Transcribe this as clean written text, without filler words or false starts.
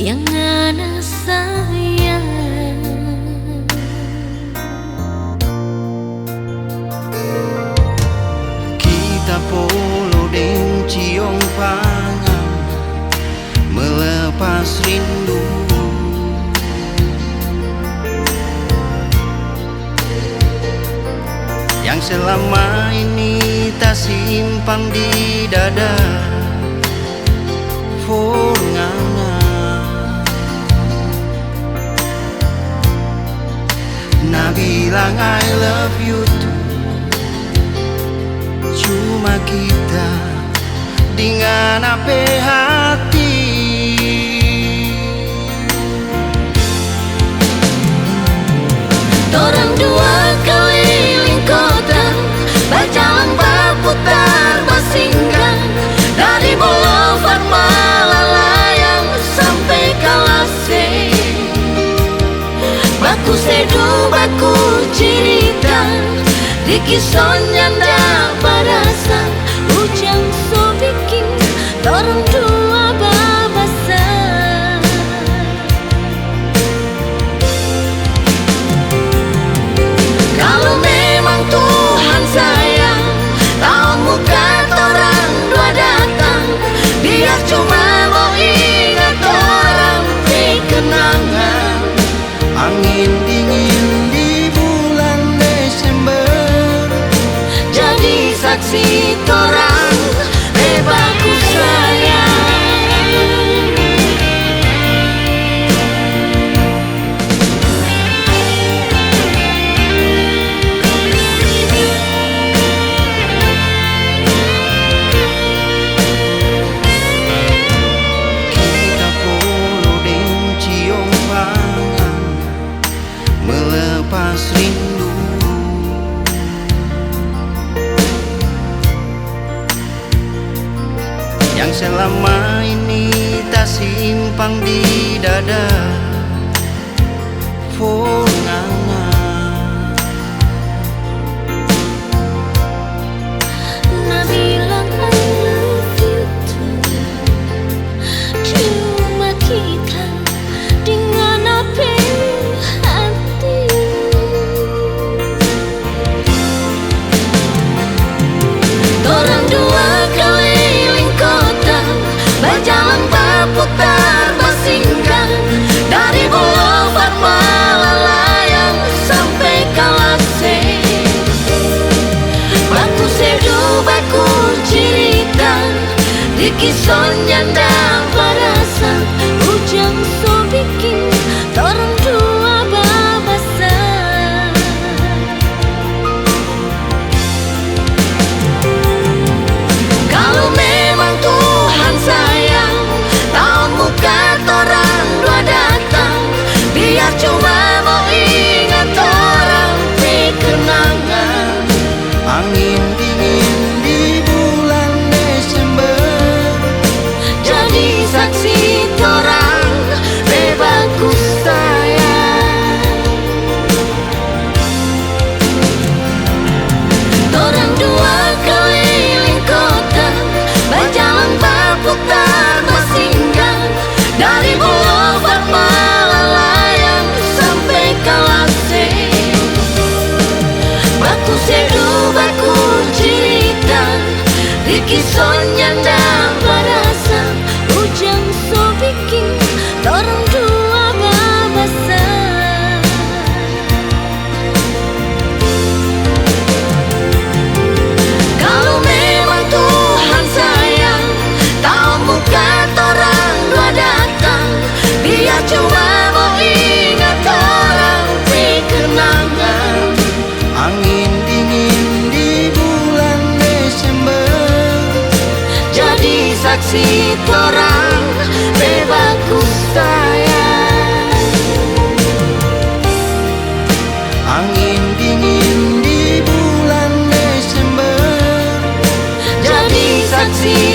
yang ana sayang. Kita polo deng ciong pangan melepas rindu. Yang selama ini tak simpang di dada Forngana. Nah bilang I love you too, cuma kita dengan apa hati. Torang dua keliling kota, berjalan berputar bersinggah dari Boulevard Malalayang sampai Kalase. Baku seduh, baku cerita, di kisahnya ndak berasa. Ujang so bikin torang dua babasa. Kalau memang Tuhan sayang, tahun muka torang dua datang, biar cuma mau ingat orang di kenangan. Angin dingin di bulan Desember Jadi saksi torang bebasku sayang. Kita polo deng ciong pangan melepas rindu. Yang selama ini tak simpang di dada Forngana. Nah bilang I love you too, cuma kita dengan apa hati. Torang dua keliling kota, berjalan berputar bersinggah dari Boulevard Malalayang sampai Kalase. Baku seduh, baku cerita, di kisahnya ndak berasa. Ujang so bikin torang dua babasa. Kalau memang Tuhan sayang, tahun muka torang dua datang, biar cuma mau ingat orang di kenangan. Angin dingin di bulan Desember Jadi saksi torang bebasku sayang. Torang dua keliling kota, berjalan berputar bersinggah dari Boulevard Malalayang sampai Kalase. Baku seduh, baku cerita, di kisahnya ndak berasa. Ujang so bikin torang dua babasa. Kalau memang Tuhan sayang, tahun muka torang dua datang, biar cuma mau ingat orang di kenangan. Angin dingin di bulan Desember Jadi saksi torang bebasku sayang. Angin dingin di bulan Desember Jadi saksi